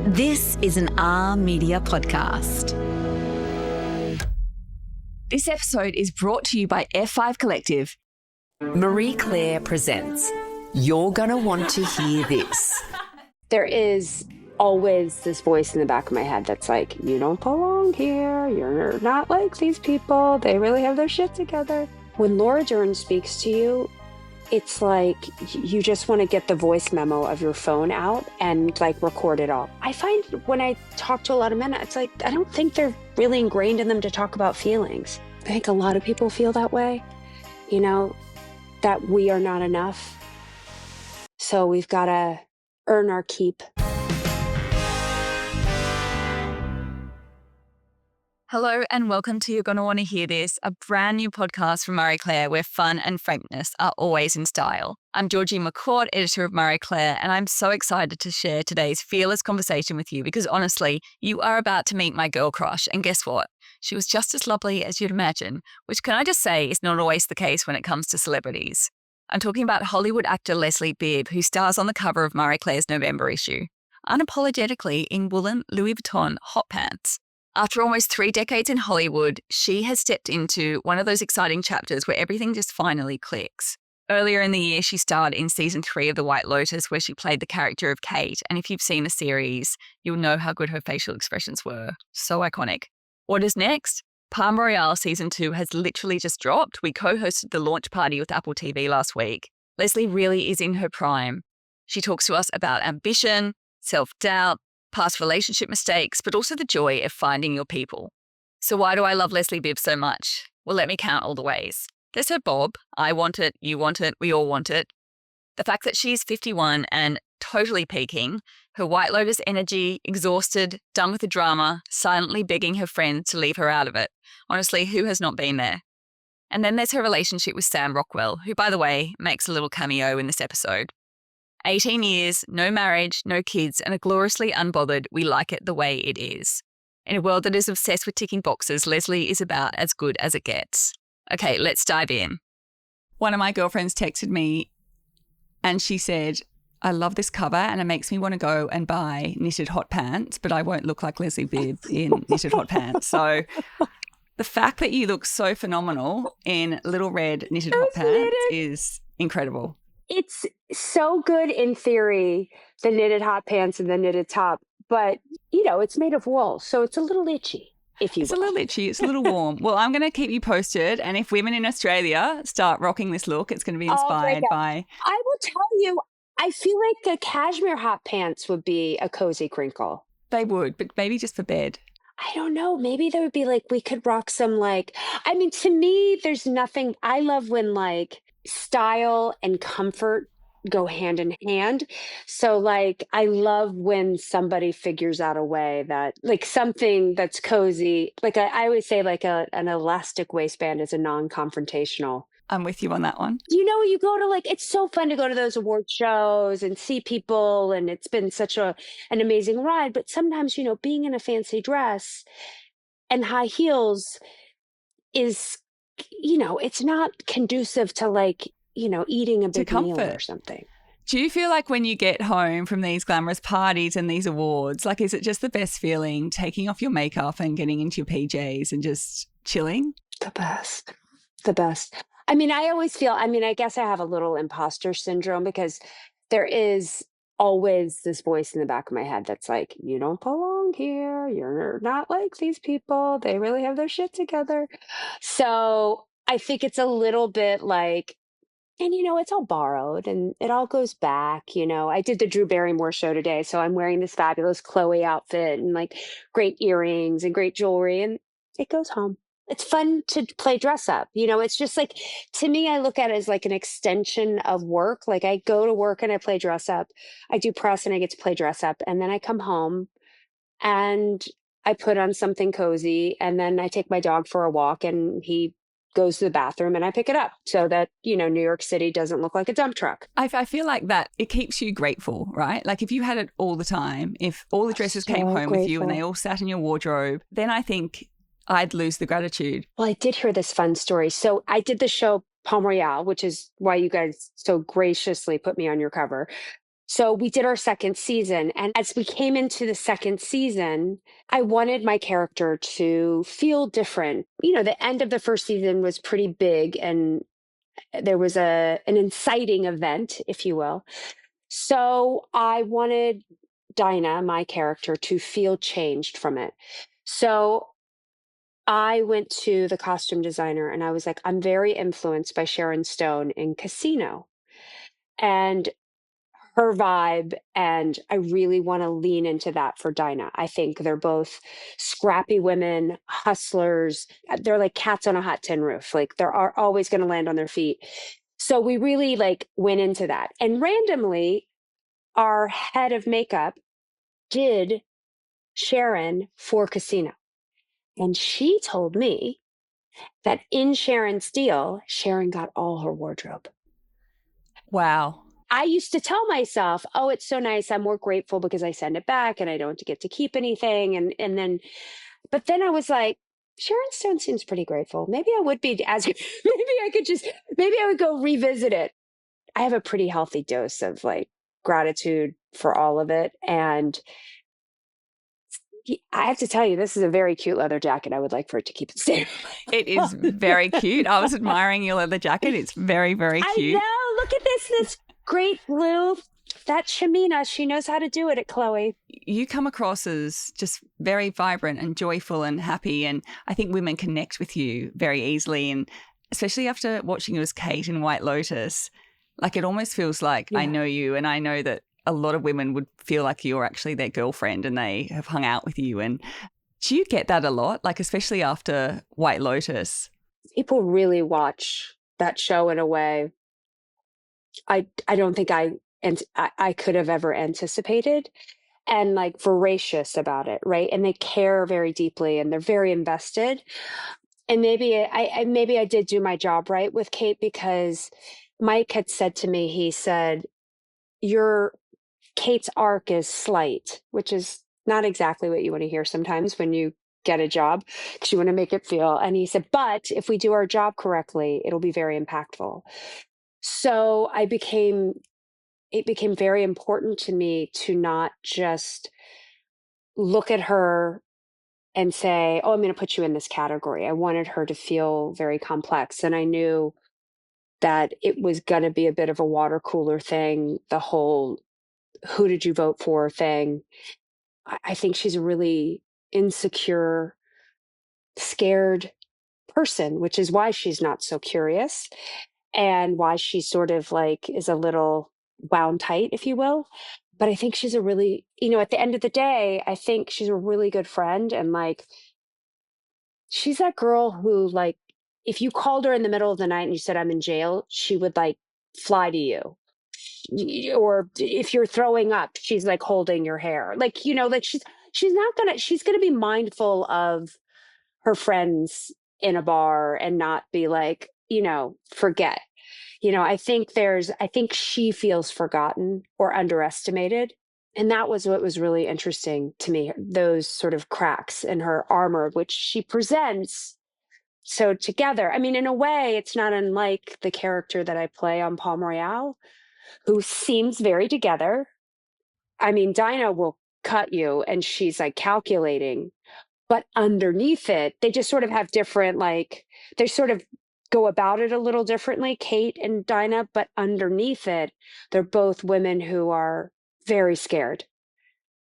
This is an R Media podcast. This episode is brought to you by F5 Collective. Marie Claire presents You're Gonna Want to Hear This. There is always this voice in the back of my head that's like, you don't belong here. You're not like these people. They really have their shit together. When Laura Dern speaks to you, it's like you just want to get the voice memo of your phone out and like record it all. I find when I talk to a lot of men, it's like, I don't think they're really ingrained in them to talk about feelings. I think a lot of people feel that way, you know, that we are not enough. So we've got to earn our keep. Hello and welcome to You're Gonna Want to Hear This, a brand new podcast from Marie Claire where fun and frankness are always in style. I'm Georgie McCourt, editor of Marie Claire, and I'm so excited to share today's fearless conversation with you because honestly, you are about to meet my girl crush, and guess what? She was just as lovely as you'd imagine, which can I just say is not always the case when it comes to celebrities. I'm talking about Hollywood actor Leslie Bibb, who stars on the cover of Marie Claire's November issue, unapologetically in woolen Louis Vuitton hot pants. After almost 3 decades in Hollywood, she has stepped into one of those exciting chapters where everything just finally clicks. Earlier in the year, she starred in season 3 of The White Lotus, where she played the character of Kate. And if you've seen the series, you'll know how good her facial expressions were. So iconic. What is next? Palm Royale season 2 has literally just dropped. We co-hosted the launch party with Apple TV last week. Leslie really is in her prime. She talks to us about ambition, self-doubt, past relationship mistakes, but also the joy of finding your people. So why do I love Leslie Bibb so much? Well, let me count all the ways. There's her bob. I want it, you want it, we all want it. The fact that she's 51 and totally peaking, her White Lotus energy, exhausted, done with the drama, silently begging her friends to leave her out of it. Honestly, who has not been there? And then there's her relationship with Sam Rockwell, who, by the way, makes a little cameo in this episode. 18 years, no marriage, no kids, and a gloriously unbothered, we like it the way it is. In a world that is obsessed with ticking boxes, Leslie is about as good as it gets. Okay, let's dive in. One of my girlfriends texted me and she said, I love this cover and it makes me want to go and buy knitted hot pants, but I won't look like Leslie Bibb in knitted hot pants. So the fact that you look so phenomenal in little red knitted hot pants is incredible. It's so good in theory, the knitted hot pants and the knitted top, but, you know, it's made of wool, so it's a little itchy, if you will. It's a little itchy. It's a little warm. Well, I'm going to keep you posted, and if women in Australia start rocking this look, it's going to be inspired by... I will tell you, I feel like the cashmere hot pants would be a cozy crinkle. They would, but maybe just for bed. I don't know. Maybe there would be like, we could rock some like, I mean, to me, there's nothing, I love when like style and comfort go hand in hand. So like, I love when somebody figures out a way that like something that's cozy, like I always say like an elastic waistband is a non-confrontational. I'm with you on that one. You know, you go to like, it's so fun to go to those award shows and see people, and it's been such an amazing ride. But sometimes, you know, being in a fancy dress and high heels is, you know, it's not conducive to like, you know, eating a big meal or something. Do you feel like when you get home from these glamorous parties and these awards, like, is it just the best feeling taking off your makeup and getting into your PJs and just chilling? The best. The best. I mean, I always feel, I mean, I guess I have a little imposter syndrome because there is always this voice in the back of my head that's like, you don't belong here. You're not like these people. They really have their shit together. So I think it's a little bit like, and, you know, it's all borrowed and it all goes back. You know, I did the Drew Barrymore show today, so I'm wearing this fabulous Chloe outfit and like great earrings and great jewelry, and it goes home. It's fun to play dress up. You know, it's just like, to me, I look at it as like an extension of work. Like I go to work and I play dress up. I do press and I get to play dress up. And then I come home and I put on something cozy. And then I take my dog for a walk and he goes to the bathroom and I pick it up so that, you know, New York City doesn't look like a dump truck. I feel like that it keeps you grateful, right? Like if you had it all the time, if all the dresses came home with you and they all sat in your wardrobe, then I think I'd lose the gratitude. Well, I did hear this fun story. So I did the show Palm Royale, which is why you guys so graciously put me on your cover. So we did our second season. And as we came into the second season, I wanted my character to feel different. The end of the first season was pretty big, and there was an inciting event, if you will. So I wanted Dina, my character, to feel changed from it. So I went to the costume designer and I was like, I'm very influenced by Sharon Stone in Casino and her vibe. And I really want to lean into that for Dinah. I think they're both scrappy women, hustlers. They're like cats on a hot tin roof. Like they're always going to land on their feet. So we really went into that. And randomly, our head of makeup did Sharon for Casino. And she told me that in Sharon's deal, Sharon got all her wardrobe. Wow. I used to tell myself, oh, it's so nice. I'm more grateful because I send it back and I don't get to keep anything. But then I was like, Sharon Stone seems pretty grateful. Maybe I would be maybe I would go revisit it. I have a pretty healthy dose of gratitude for all of it. And I have to tell you, this is a very cute leather jacket. I would like for it to keep it staying. It is very cute. I was admiring your leather jacket. It's very, very cute. I know. Look at this great blue. That Shamina, she knows how to do it at Chloe. You come across as just very vibrant and joyful and happy. And I think women connect with you very easily. And especially after watching you as Kate in White Lotus, it almost feels like I know you, and I know that a lot of women would feel like you're actually their girlfriend and they have hung out with you. And do you get that a lot? Especially after White Lotus? People really watch that show in a way I don't think I could have ever anticipated, and voracious about it, right? And they care very deeply and they're very invested. And maybe I did do my job right with Kate, because Mike had said to me, he said, your Kate's arc is slight, which is not exactly what you want to hear sometimes when you get a job, because you want to make it feel. And he said, but if we do our job correctly, it'll be very impactful. So it became very important to me to not just look at her and say, oh, I'm going to put you in this category. I wanted her to feel very complex. And I knew that it was going to be a bit of a water cooler thing, the whole who did you vote for thing. I think she's a really insecure, scared person, which is why she's not so curious and why she sort of is a little wound tight, if you will. But I think she's a really, at the end of the day, I think she's a really good friend. And she's that girl who, if you called her in the middle of the night and you said, I'm in jail, she would fly to you. Or if you're throwing up, she's holding your hair. She's gonna be mindful of her friends in a bar and not be forget. I think she feels forgotten or underestimated. And that was what was really interesting to me, those sort of cracks in her armor, which she presents so together. I mean, in a way, it's not unlike the character that I play on Palm Royale, who seems very together. I mean, Dinah will cut you and she's calculating, but underneath it, they just sort of have different, they sort of go about it a little differently, Kate and Dinah, but underneath it, they're both women who are very scared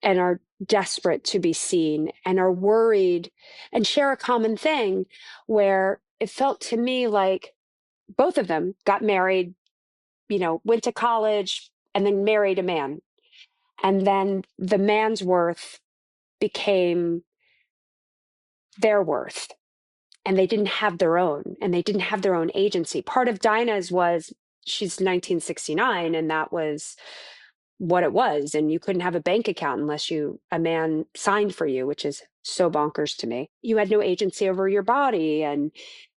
and are desperate to be seen and are worried and share a common thing, where it felt to me like both of them got married, went to college and then married a man. And then the man's worth became their worth. And they didn't have their own, and they didn't have their own agency. Part of Dinah's was she's 1969, and that was what it was. And you couldn't have a bank account unless a man signed for you, which is so bonkers to me. You had no agency over your body and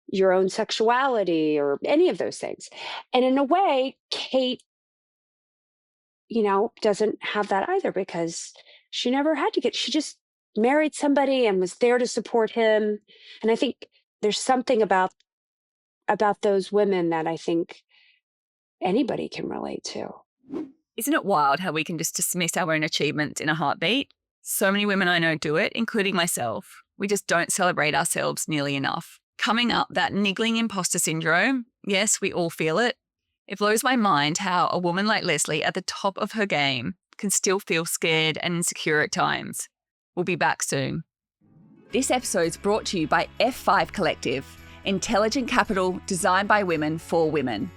your own sexuality or any of those things. And in a way, Kate, doesn't have that either, because she never had to she just married somebody and was there to support him. And I think there's something about those women that I think anybody can relate to. Isn't it wild how we can just dismiss our own achievements in a heartbeat? So many women I know do it, including myself. We just don't celebrate ourselves nearly enough. Coming up, that niggling imposter syndrome. Yes, we all feel it. It blows my mind how a woman like Leslie at the top of her game can still feel scared and insecure at times. We'll be back soon. This episode's brought to you by F5 Collective, intelligent capital designed by women for women.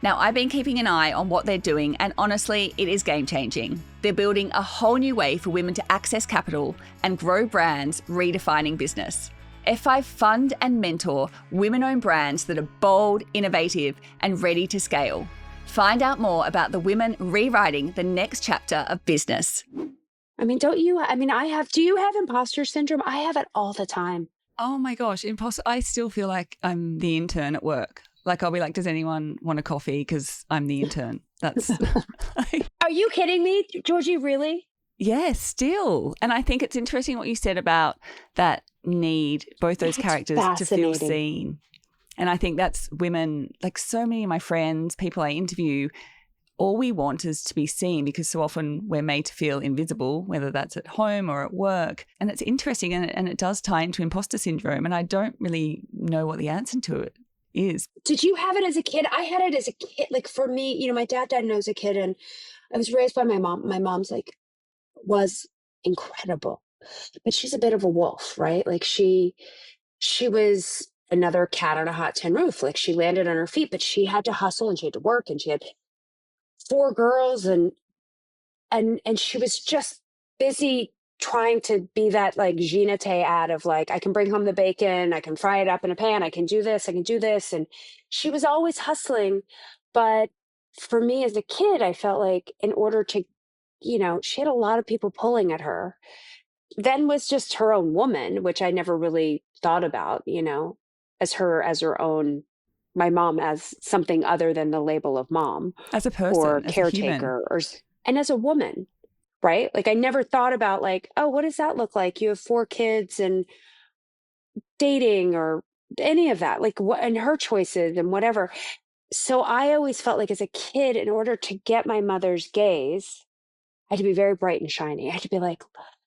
Now, I've been keeping an eye on what they're doing, and honestly, it is game-changing. They're building a whole new way for women to access capital and grow brands, redefining business. F5 fund and mentor women-owned brands that are bold, innovative, and ready to scale. Find out more about the women rewriting the next chapter of business. I mean, do you have imposter syndrome? I have it all the time. Oh my gosh, imposter. I still feel like I'm the intern at work. Like, I'll be like, does anyone want a coffee? Because I'm the intern. That's. Are you kidding me, Georgie? Really? Yes, still. And I think it's interesting what you said about that need, both those characters to feel seen. And I think that's women, like so many of my friends, people I interview, all we want is to be seen, because so often we're made to feel invisible, whether that's at home or at work. And it's interesting, and it does tie into imposter syndrome. And I don't really know what the answer to it is. Did you have it as a kid? I had it as a kid. Like for me, my dad died when I was a kid, and I was raised by my mom. My mom's was incredible, but she's a bit of a wolf, right? Like she was another cat on a hot tin roof. Like she landed on her feet, but she had to hustle and she had to work, and she had 4 girls, and she was just busy trying to be that like Ginette ad of like, I can bring home the bacon, I can fry it up in a pan, I can do this. And she was always hustling. But for me as a kid, I felt like in order to, she had a lot of people pulling at her. Then was just her own woman, which I never really thought about, as her own, my mom as something other than the label of mom, as a person, or as caretaker, and as a woman. Right? Like I never thought about like, oh, what does that look like? You have 4 kids and dating or any of that, like what, and her choices and whatever. So I always felt like as a kid, in order to get my mother's gaze, I had to be very bright and shiny. I had to be like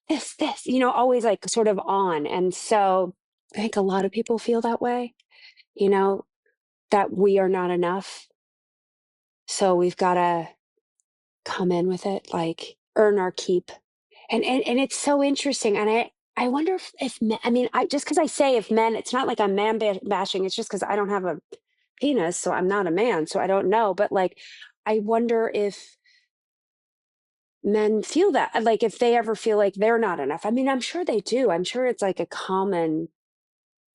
this, always like sort of on. And so I think a lot of people feel that way, that we are not enough. So we've got to come in with it, like earn our keep. And it's so interesting. And I wonder if men, just because I say if men, it's not like I'm man bashing. It's just because I don't have a penis, so I'm not a man, so I don't know. But like, I wonder if men feel that, like if they ever feel like they're not enough. I'm sure they do. I'm sure it's like a common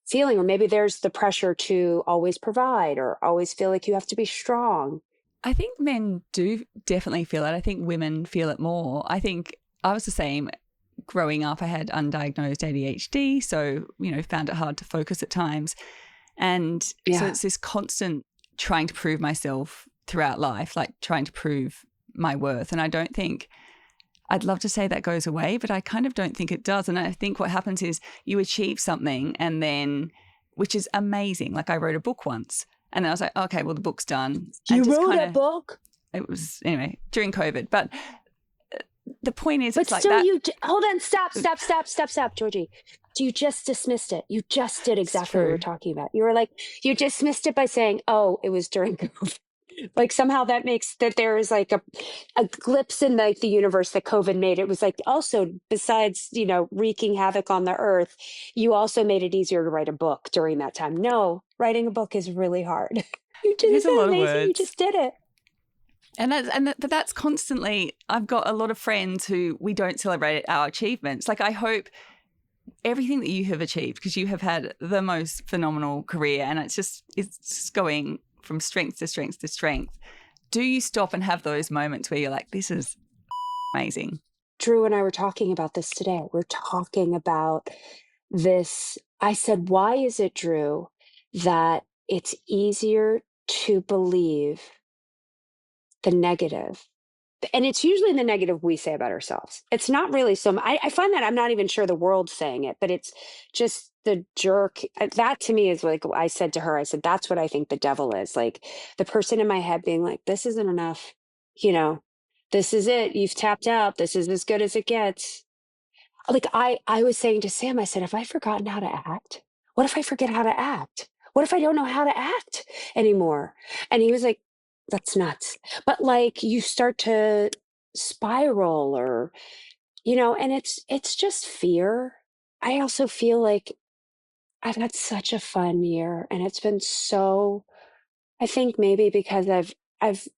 feeling, or maybe there's the pressure to always provide or always feel like you have to be strong. I think men do definitely feel it. I think women feel it more. I think I was the same. Growing up, I had undiagnosed ADHD, so, found it hard to focus at times. And so it's this constant trying to prove myself throughout life, like trying to prove my worth. And I don't think, I'd love to say that goes away, but I kind of don't think it does. And I think what happens is you achieve something and then, which is amazing. Like I wrote a book once. And then I was like, okay, well, the book's done. You wrote a book? It was, anyway, during COVID. But the point is, but it's like still that. Hold on, stop, Georgie. You just dismissed it. You just did exactly what we were talking about. You were like, you dismissed it by saying, oh, it was during COVID. Like somehow that makes that there is like a glimpse in like the universe that COVID made. It was like also, besides, wreaking havoc on the earth, you also made it easier to write a book during that time. No, writing a book is really hard. You did it. Amazing. You just did it. But that's constantly, I've got a lot of friends who we don't celebrate our achievements. Like I hope everything that you have achieved, because you have had the most phenomenal career, and it's just going from strength to strength to strength. Do you stop and have those moments where you're like, this is amazing? Drew and I were talking about this today. We're talking about this. I said, why is it, Drew, that it's easier to believe the negative? And it's usually the negative we say about ourselves. It's not really I find that I'm not even sure the world's saying it, but it's just the jerk. That to me is like, I said to her, I said, that's what I think the devil is. Like the person in my head being like, this isn't enough, This is it. You've tapped out. This is as good as it gets. Like I was saying to Sam, I said, have I forgotten how to act? What if I forget how to act? What if I don't know how to act anymore? And he was like, that's nuts. But like you start to spiral or, and it's just fear. I also feel like I've had such a fun year and it's been so I think maybe because I've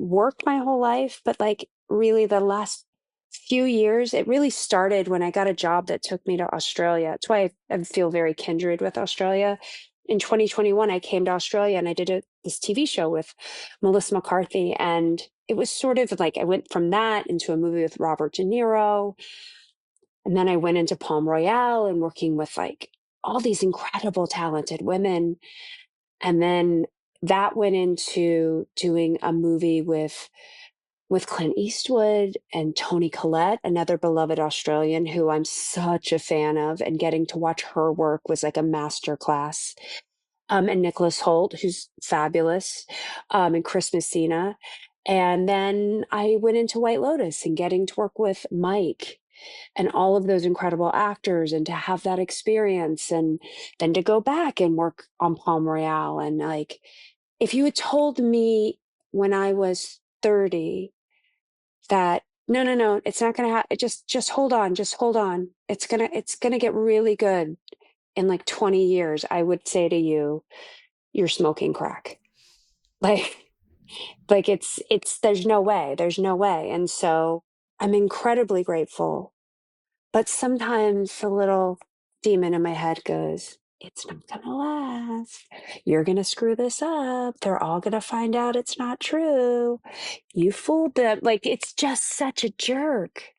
worked my whole life, but like really the last few years, it really started when I got a job that took me to Australia. That's why I feel very kindred with Australia. In 2021, I came to Australia and I did this TV show with Melissa McCarthy. And it was sort of like I went from that into a movie with Robert De Niro. And then I went into Palm Royale and working with like all these incredible, talented women. And then that went into doing a movie with Clint Eastwood and Toni Collette, another beloved Australian who I'm such a fan of, and getting to watch her work was like a master class. And Nicholas Holt, who's fabulous, and Chris Messina. And then I went into White Lotus and getting to work with Mike and all of those incredible actors and to have that experience and then to go back and work on Palm Royale. And like, if you had told me when I was 30 that no, no, no, it's not going to happen. Just hold on, just hold on. It's going to get really good in like 20 years. I would say to you, you're smoking crack. Like, there's no way. And so I'm incredibly grateful. But sometimes the little demon in my head goes, it's not going to last. You're going to screw this up. They're all going to find out it's not true. You fooled them. Like, it's just such a jerk.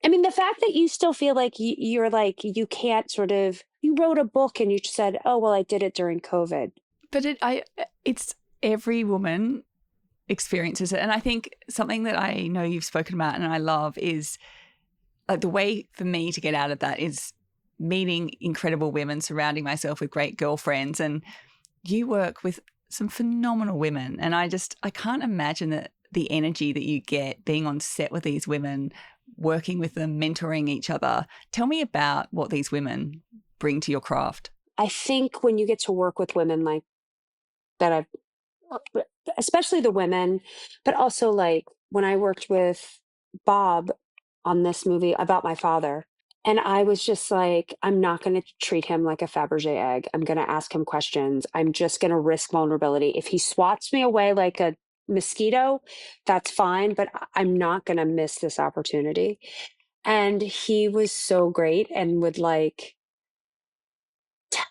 I mean, the fact that you still feel like you're like, you can't sort of, you wrote a book and you said, oh, well, I did it during COVID. But it's every woman experiences it. And I think something that I know you've spoken about and I love is like the way for me to get out of that is meeting incredible women, surrounding myself with great girlfriends. And you work with some phenomenal women. And I can't imagine that the energy that you get being on set with these women, working with them, mentoring each other. Tell me about what these women bring to your craft. I think when you get to work with women like that, especially the women, but also like when I worked with Bob on this movie about my father. And I was just like, I'm not going to treat him like a Fabergé egg. I'm going to ask him questions. I'm just going to risk vulnerability. If he swats me away like a mosquito, that's fine, but I'm not going to miss this opportunity. And he was so great and would like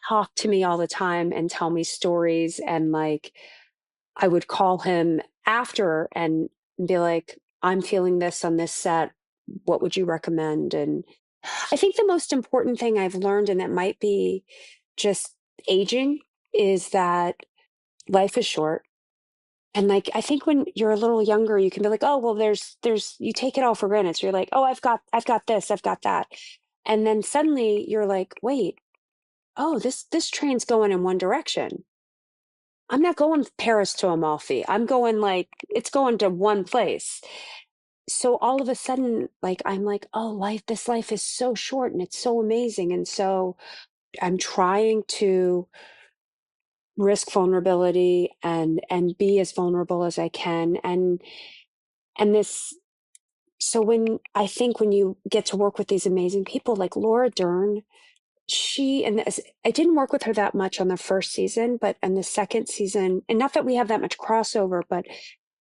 talk to me all the time and tell me stories. And like, I would call him after and be like, I'm feeling this on this set. What would you recommend? And I think the most important thing I've learned, and it might be just aging, is that life is short. And like, I think when you're a little younger, you can be like, oh, well, you take it all for granted. So you're like, oh, I've got this, I've got that. And then suddenly you're like, wait, oh, this train's going in one direction. I'm not going Paris to Amalfi. I'm going like, it's going to one place. So all of a sudden, like, I'm like, oh, this life is so short and it's so amazing. And so I'm trying to risk vulnerability and be as vulnerable as I can. And this, so when you get to work with these amazing people like Laura Dern, I didn't work with her that much on the first season, but in the second season, and not that we have that much crossover, but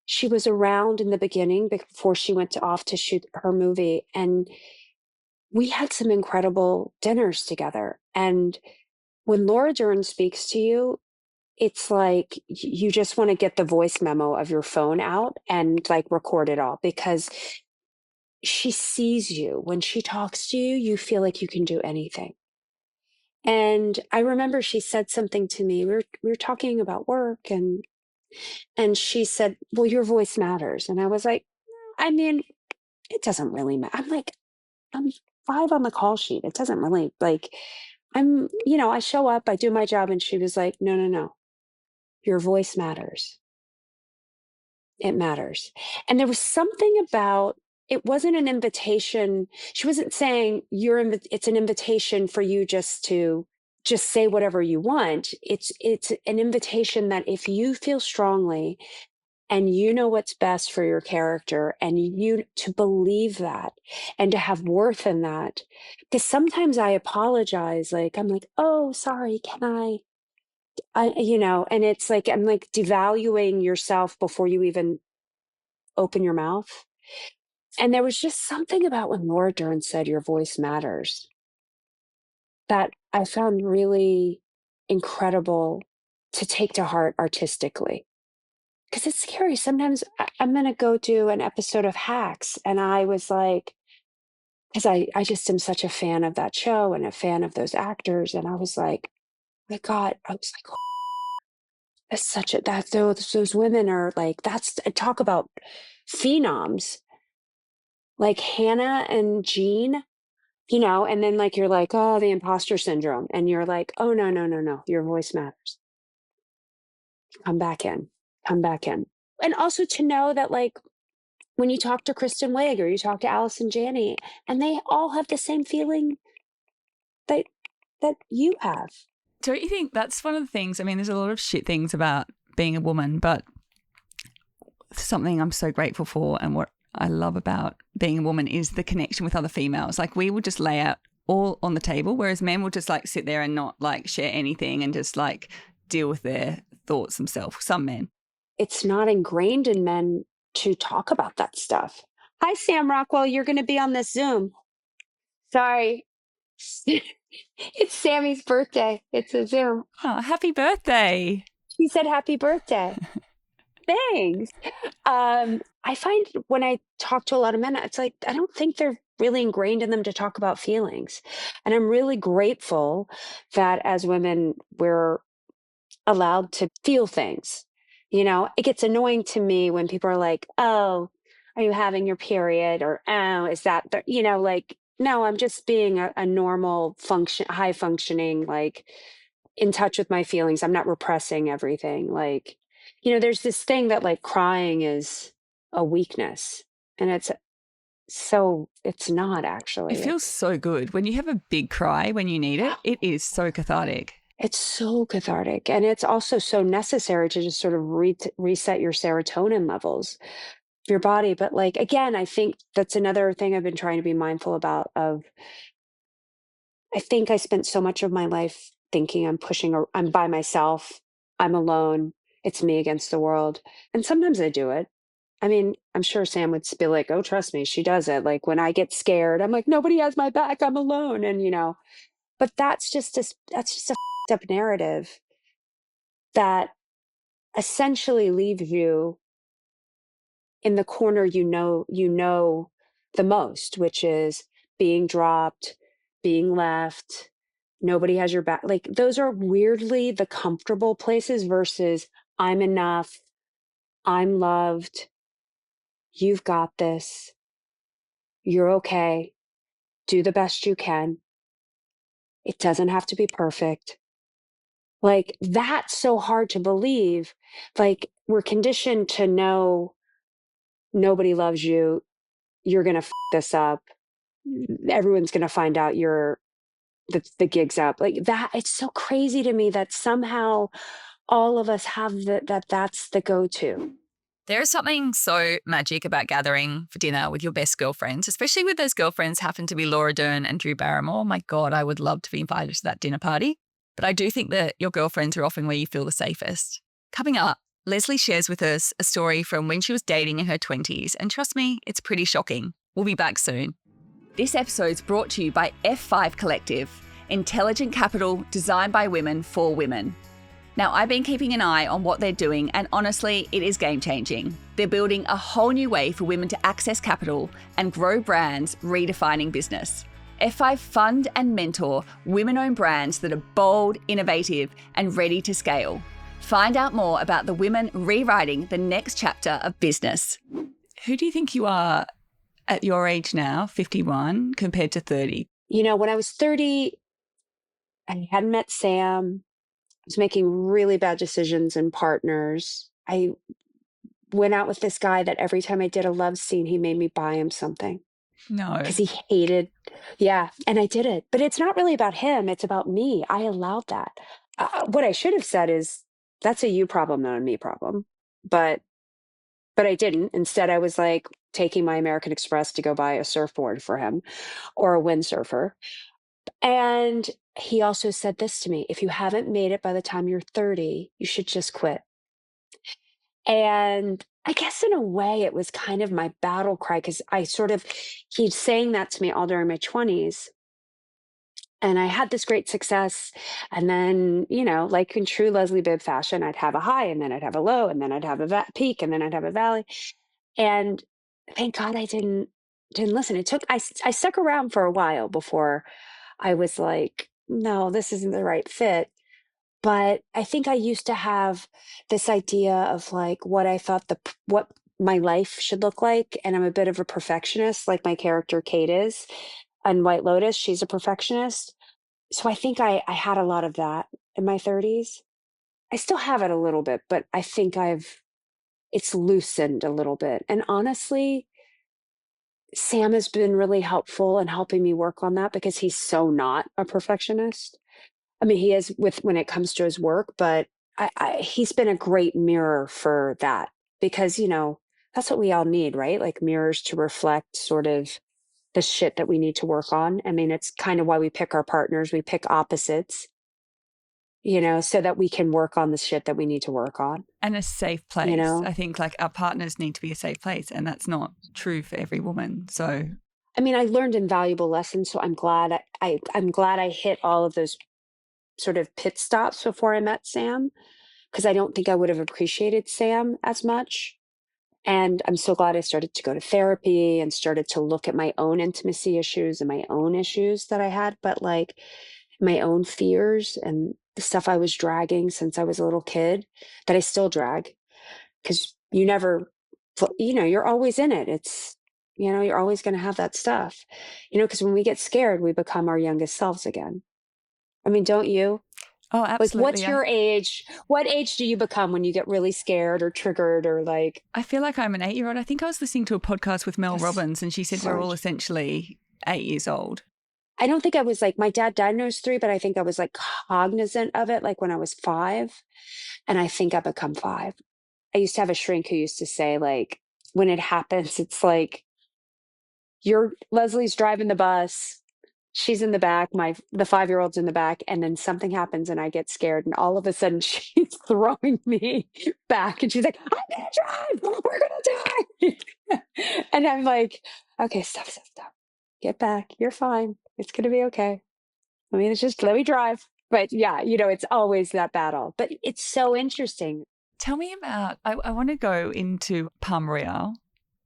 she was around in the beginning before she went off to shoot her movie. And we had some incredible dinners together. And when Laura Dern speaks to you, it's like you just want to get the voice memo of your phone out and like record it all because she sees you. When she talks to you, you feel like you can do anything. And I remember she said something to me. We were talking about work and she said, well, your voice matters. And I was like, I mean, it doesn't really matter. I'm 5 on the call sheet. It doesn't really like I show up, I do my job. And she was like, no, no, no, your voice matters. It matters. And there was something about, it wasn't an invitation. She wasn't saying it's an invitation for you just to just say whatever you want. It's an invitation that if you feel strongly and you know what's best for your character, and you to believe that and to have worth in that. Because sometimes I apologize, like I'm like, oh, sorry, can and it's like I'm like devaluing yourself before you even open your mouth. And there was just something about when Laura Dern said your voice matters that I found really incredible to take to heart artistically. Because it's scary. Sometimes I'm going to go do an episode of Hacks. And I was like, because I just am such a fan of that show and a fan of those actors. And I was like, my God, I was like, oh, that's such a, that those women are like, that's talk about phenoms like Hannah and Jean, and then like you're like, oh, the imposter syndrome. And you're like, oh, no, no, no, no. Your voice matters. Come back in. Come back in. And also to know that like when you talk to Kristen Wiig or you talk to Allison Janney, and they all have the same feeling that you have. Don't you think that's one of the things? I mean, there's a lot of shit things about being a woman, but something I'm so grateful for and what I love about being a woman is the connection with other females. Like we will just lay out all on the table, whereas men will just like sit there and not like share anything and just like deal with their thoughts themselves. Some men. It's not ingrained in men to talk about that stuff. Hi, Sam Rockwell. You're going to be on this Zoom. Sorry. It's Sammy's birthday. It's a Zoom. Oh, happy birthday. She said happy birthday. Thanks. I find when I talk to a lot of men, it's like, I don't think they're really ingrained in them to talk about feelings. And I'm really grateful that as women, we're allowed to feel things. It gets annoying to me when people are like, oh, are you having your period? Or, oh, is that, like, no, I'm just being a normal high functioning, like in touch with my feelings. I'm not repressing everything. Like, there's this thing that like crying is a weakness, and it's not actually. It feels so good when you have a big cry when you need it. It is so cathartic. It's so cathartic. And it's also so necessary to just sort of reset your serotonin levels of your body. But like, again, I think that's another thing I've been trying to be mindful about I think I spent so much of my life thinking I'm by myself, I'm alone, it's me against the world. And sometimes I do it. I mean, I'm sure Sam would be like, oh, trust me, she does it. Like when I get scared, I'm like, nobody has my back, I'm alone. And, but that's just a up narrative that essentially leaves you in the corner the most, which is being dropped, being left, nobody has your back. Like those are weirdly the comfortable places versus I'm enough, I'm loved, you've got this, you're okay, do the best you can. It doesn't have to be perfect. Like that's so hard to believe. Like we're conditioned to know nobody loves you. You're going to this up. Everyone's going to find out the gig's up. Like that. It's so crazy to me that somehow all of us have that's the go-to. There is something so magic about gathering for dinner with your best girlfriends, especially with those girlfriends happen to be Laura Dern and Drew Barrymore. My God, I would love to be invited to that dinner party. But I do think that your girlfriends are often where you feel the safest. Coming up, Leslie shares with us a story from when she was dating in her 20s. And trust me, it's pretty shocking. We'll be back soon. This episode's brought to you by F5 Collective, intelligent capital designed by women for women. Now, I've been keeping an eye on what they're doing, and honestly, it is game-changing. They're building a whole new way for women to access capital and grow brands, redefining business. F5 fund and mentor women-owned brands that are bold, innovative, and ready to scale. Find out more about the women rewriting the next chapter of business. Who do you think you are at your age now, 51, compared to 30? When I was 30, I hadn't met Sam. I was making really bad decisions and partners. I went out with this guy that every time I did a love scene, he made me buy him something No. because he hated. Yeah. And I did it. But it's not really about him. It's about me. I allowed that. What I should have said is that's a you problem, not a me problem. But I didn't. Instead, I was like taking my American Express to go buy a surfboard for him or a windsurfer. And he also said this to me: if you haven't made it by the time you're 30, you should just quit. And I guess in a way, it was kind of my battle cry because he's saying that to me all during my 20s. And I had this great success. And then, like in true Leslie Bibb fashion, I'd have a high and then I'd have a low and then I'd have a peak and then I'd have a valley. And thank God I didn't listen. I stuck around for a while before I was like, no, this isn't the right fit. But I think I used to have this idea of like what I thought what my life should look like. And I'm a bit of a perfectionist, like my character Kate is on White Lotus. She's a perfectionist. So I think I had a lot of that in my 30s. I still have it a little bit, but I think it's loosened a little bit. And honestly, Sam has been really helpful in helping me work on that because he's so not a perfectionist. I mean, he is when it comes to his work, but he's been a great mirror for that because, that's what we all need, right? Like mirrors to reflect sort of the shit that we need to work on. I mean, it's kind of why we pick our partners. We pick opposites, so that we can work on the shit that we need to work on. And a safe place. I think like our partners need to be a safe place, and that's not true for every woman. So, I mean, I learned invaluable lessons. So I'm glad I'm glad I hit all of those sort of pit stops before I met Sam, because I don't think I would have appreciated Sam as much. And I'm so glad I started to go to therapy and started to look at my own intimacy issues and my own issues that I had, but like my own fears and the stuff I was dragging since I was a little kid that I still drag because you're always in it. It's, you're always going to have that stuff, because when we get scared, we become our youngest selves again. I mean, don't you? Oh, absolutely. Like, what's your age? What age do you become when you get really scared or triggered or like? I feel like I'm an 8-year-old. I think I was listening to a podcast with Mel Robbins and she said we're all essentially 8 years old. I don't think I was like, my dad died when I was 3, but I think I was like cognizant of it like when I was 5. And I think I become 5. I used to have a shrink who used to say, like, when it happens, it's like Leslie's driving the bus. She's in the back. The 5-year-old's in the back. And then something happens and I get scared. And all of a sudden she's throwing me back and she's like, I'm going to drive. We're going to die. And I'm like, okay, stop. Get back. You're fine. It's going to be okay. I mean, let me drive. But yeah, it's always that battle. But it's so interesting. Tell me about, I want to go into Palm Royale,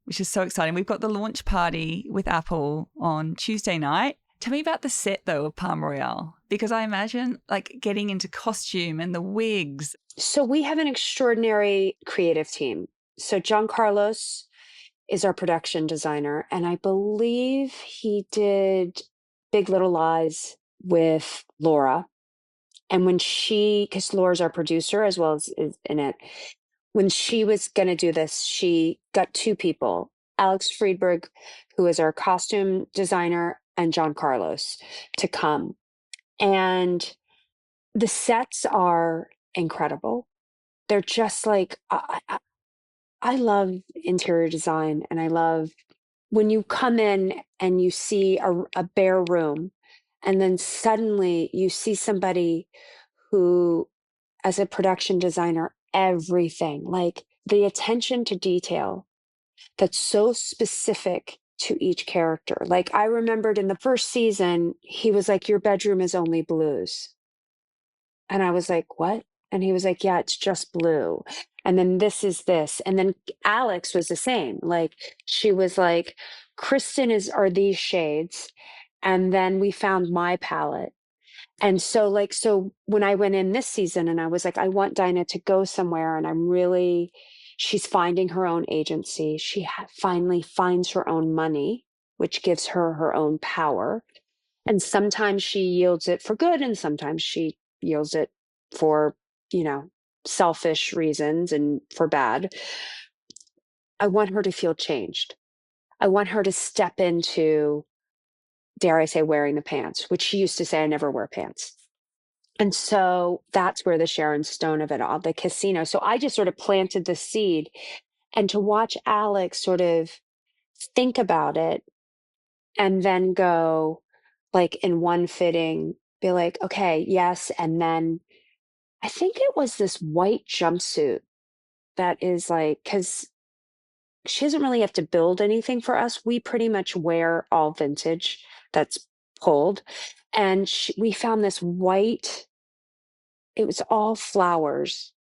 which is so exciting. We've got the launch party with Apple on Tuesday night. Tell me about the set, though, of Palm Royale, because I imagine like getting into costume and the wigs. So we have an extraordinary creative team. So John Carlos is our production designer, and I believe he did Big Little Lies with Laura. And because Laura's our producer as well as is in it, when she was going to do this, she got 2 people, Alex Friedberg, who is our costume designer, and John Carlos to come. And the sets are incredible. They're just like, I love interior design, and I love when you come in and you see a bare room, and then suddenly you see somebody who, as a production designer, everything, like the attention to detail that's so specific to each character. Like I remembered in the first season, he was like, your bedroom is only blues. And I was like, what? And he was like, yeah, it's just blue. And then this is this. And then Alex was the same. Like she was like, Kristen are these shades. And then we found my palette. And so when I went in this season and I was like, I want Dina to go somewhere, and she's finding her own agency. She finally finds her own money, which gives her her own power. And sometimes she yields it for good, and sometimes she yields it for, selfish reasons and for bad. I want her to feel changed. I want her to step into, dare I say, wearing the pants, which she used to say, I never wear pants. And so that's where the Sharon Stone of it all, the casino. So I just sort of planted the seed, and to watch Alex sort of think about it and then go like in one fitting, be like, okay, yes. And then I think it was this white jumpsuit that is like, because she doesn't really have to build anything for us. We pretty much wear all vintage that's pulled. And we found this white, it was all flowers,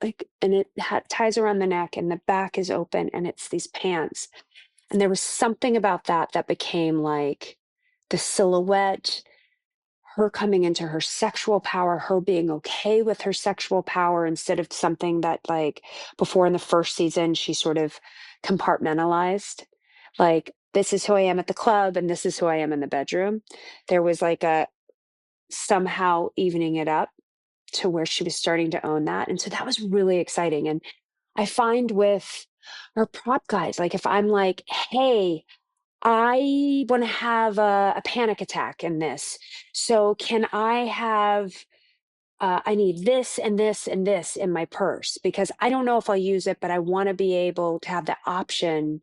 like, and it ties around the neck and the back is open and it's these pants. And there was something about that that became like the silhouette, her coming into her sexual power, her being okay with her sexual power instead of something that, like, before in the first season, she sort of compartmentalized. Like, this is who I am at the club and this is who I am in the bedroom. There was like a somehow evening it up to where she was starting to own that. And so that was really exciting. And I find with our prop guys, like if I'm like, hey, I want to have a panic attack in this. So can I have, I need this and this and this in my purse because I don't know if I'll use it, but I want to be able to have the option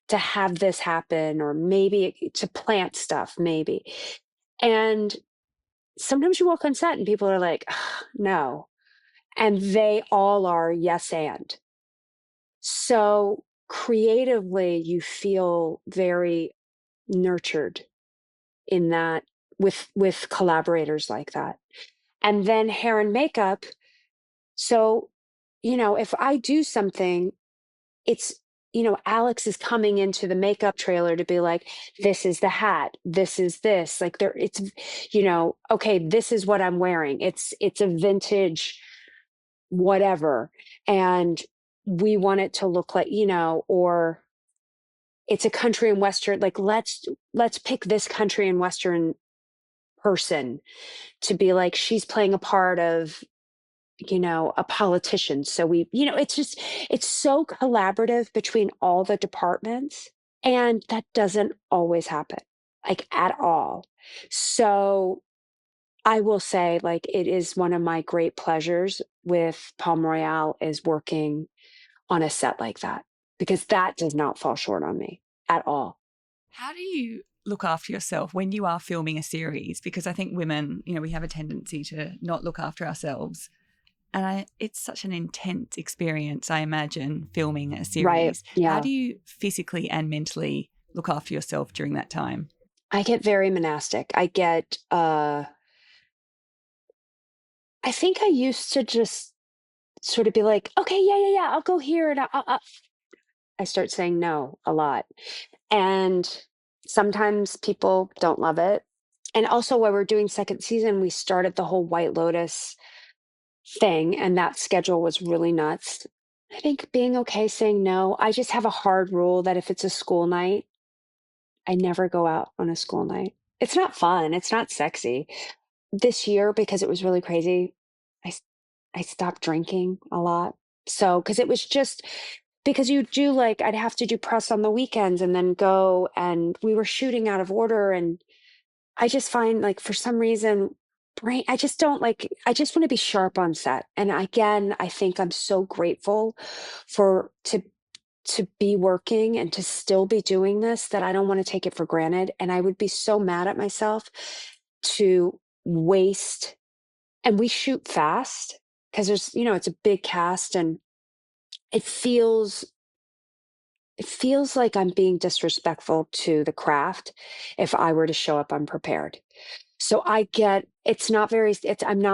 to have this happen, or maybe to plant stuff, maybe. And sometimes you walk on set and people are like, "Ugh, no." And they all are yes and. So creatively, you feel very nurtured in that with collaborators like that. And then hair and makeup. So, if I do something, it's, Alex is coming into the makeup trailer to be like, this is the hat, this is this, like there, it's, okay, this is what I'm wearing. It's a vintage whatever. And we want it to look like, or it's a country and western, like let's pick this country and western person to be like, she's playing a part of, a politician. So it's so collaborative between all the departments. And that doesn't always happen, like at all. So I will say, like, it is one of my great pleasures with Palm Royale is working on a set like that, because that does not fall short on me at all. How do you look after yourself when you are filming a series? Because I think women, we have a tendency to not look after ourselves. And it's such an intense experience, I imagine, filming a series. Right. Yeah. How do you physically and mentally look after yourself during that time? I get very monastic. I think I used to just sort of be like, okay, yeah, I'll go here. And I start saying no a lot. And sometimes people don't love it. And also, while we're doing second season, we started the whole White Lotus thing, and that schedule was really nuts. I think being okay saying no, I just have a hard rule that if it's a school night, I never go out on a school night. It's not fun. It's not sexy. This year, because it was really crazy, I, s- I stopped drinking a lot. So, because it was just, because you do, like, I'd have to do press on the weekends and then go, and we were shooting out of order. And I just find, like, for some reason, I just don't like, I just want to be sharp on set. And again, I think I'm so grateful for to be working and to still be doing this, that I don't want to take it for granted. And I would be so mad at myself to waste, and we shoot fast because there's, it's a big cast, and it feels like I'm being disrespectful to the craft if I were to show up unprepared. So I'm not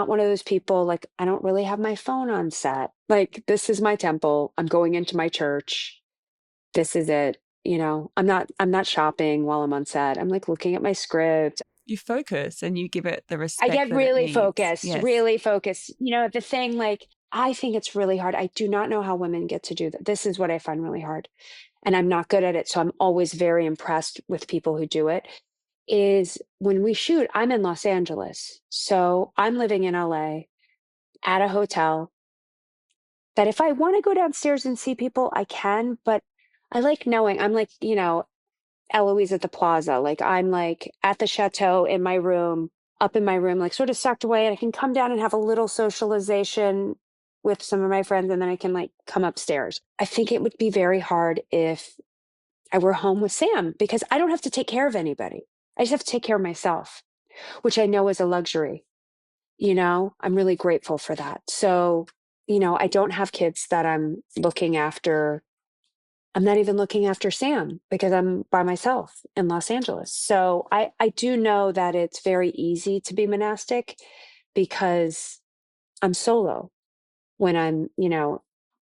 one of those people, like, I don't really have my phone on set. Like, this is my temple. I'm going into my church. This is it. I'm not shopping while I'm on set. I'm like looking at my script. You focus and you give it the I respect get that it really needs. focused, Yes. really focused. The thing, like, I think it's really hard. I do not know how women get to do that. This is what I find really hard. And I'm not good at it. So I'm always very impressed with people who do it. Is when we shoot, I'm in Los Angeles. So I'm living in LA at a hotel that if I want to go downstairs and see people, I can. But I like knowing I'm like, Eloise at the plaza. Like I'm like at the chateau in my room, up in my room, like sort of tucked away, and I can come down and have a little socialization with some of my friends, and then I can like come upstairs. I think it would be very hard if I were home with Sam because I don't have to take care of anybody. I just have to take care of myself, which I know is a luxury. I'm really grateful for that. So, I don't have kids that I'm looking after. I'm not even looking after Sam because I'm by myself in Los Angeles. So I do know that it's very easy to be monastic because I'm solo when I'm,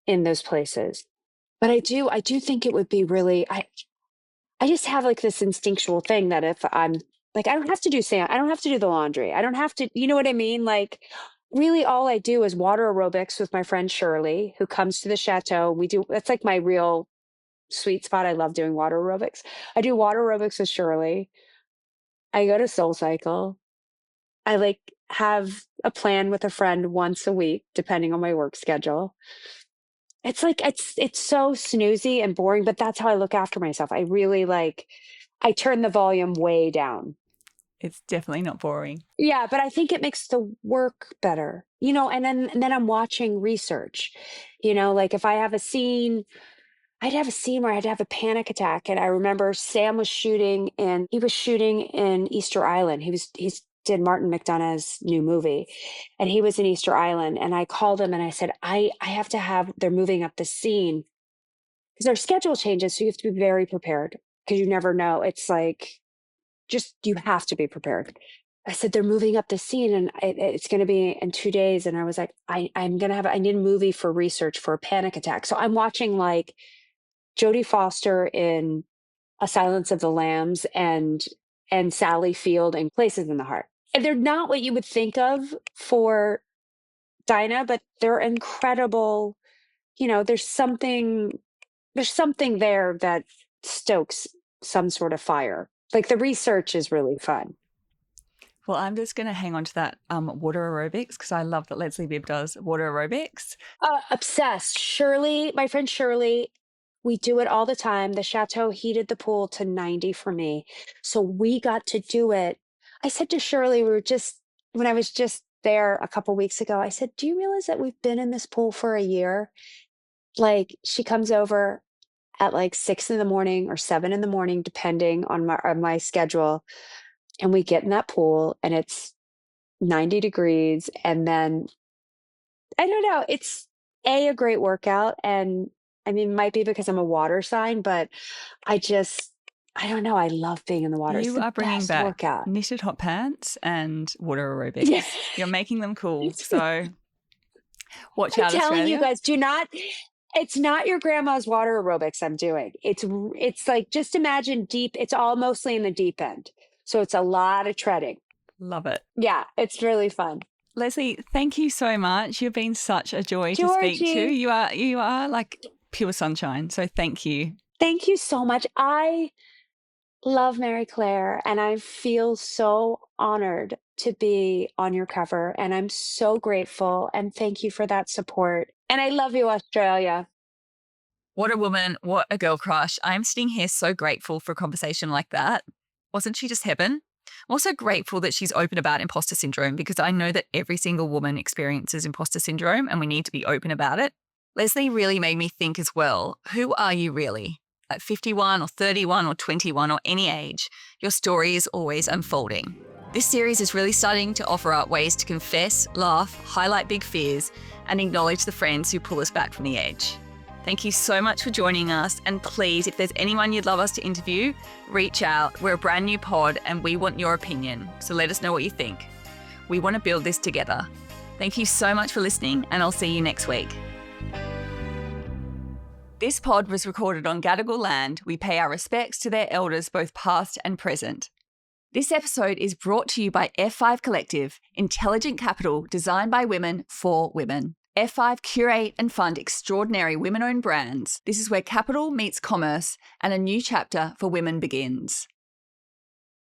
in those places. But I do think it would be really, I just have like this instinctual thing that if I'm like, I don't have to do I don't have to do the laundry. I don't have to, you know what I mean? Like, really, all I do is water aerobics with my friend Shirley, who comes to the chateau. That's like my real sweet spot. I love doing water aerobics. I do water aerobics with Shirley. I go to Soul Cycle. I like have a plan with a friend once a week, depending on my work schedule. It's like it's so snoozy and boring, but that's how I look after myself. I really I turn the volume way down. It's definitely not boring. Yeah, but I think it makes the work better. And then I'm watching research. Like if I have a scene, I'd have a scene where I'd have a panic attack. And I remember Sam he was shooting in Easter Island. He's did Martin McDonagh's new movie, and he was in Easter Island. And I called him and I said, I have to they're moving up the scene because their schedule changes. So you have to be very prepared because you never know. It's like, you have to be prepared. I said, they're moving up the scene and it's going to be in 2 days. And I was like, I need a movie for research for a panic attack. So I'm watching like Jodie Foster in A Silence of the Lambs and Sally Field in Places in the Heart. And they're not what you would think of for Dina, but they're incredible. There's something there that stokes some sort of fire. Like the research is really fun. Well, I'm just going to hang on to that water aerobics because I love that Leslie Bibb does water aerobics. Obsessed. Shirley, my friend Shirley, we do it all the time. The chateau heated the pool to 90 for me. So we got to do it. I said to Shirley, when I was just there a couple weeks ago, I said, do you realize that we've been in this pool for a year? Like she comes over at like 6 in the morning or 7 in the morning, depending on my schedule. And we get in that pool and it's 90 degrees. And then I don't know, it's a great workout. And I mean, it might be because I'm a water sign, but I don't know. I love being in the water. It's You the are bringing best back workout. knitted hot pants and water aerobics. Yeah. You're making them cool. So watch I'm out, telling Australia. you guys, it's not your grandma's water aerobics I'm doing. It's like, just imagine deep. It's all mostly in the deep end. So it's a lot of treading. Love it. Yeah, it's really fun. Leslie, thank you so much. You've been such a joy to speak to. Georgie. You are like pure sunshine. So thank you. Thank you so much. I love Mary Claire and I feel so honored to be on your cover. And I'm so grateful. And thank you for that support. And I love you, Australia. What a woman. What a girl crush. I'm sitting here so grateful for a conversation like that. Wasn't she just heaven? I'm also grateful that she's open about imposter syndrome because I know that every single woman experiences imposter syndrome and we need to be open about it. Leslie really made me think as well, who are you really? At 51 or 31 or 21 or any age, your story is always unfolding. This series is really starting to offer up ways to confess, laugh, highlight big fears, and acknowledge the friends who pull us back from the edge. Thank you so much for joining us. And please, if there's anyone you'd love us to interview, reach out. We're a brand new pod and we want your opinion. So let us know what you think. We want to build this together. Thank you so much for listening and I'll see you next week. This pod was recorded on Gadigal land. We pay our respects to their elders, both past and present. This episode is brought to you by F5 Collective, intelligent capital designed by women for women. F5 curate and fund extraordinary women-owned brands. This is where capital meets commerce and a new chapter for women begins.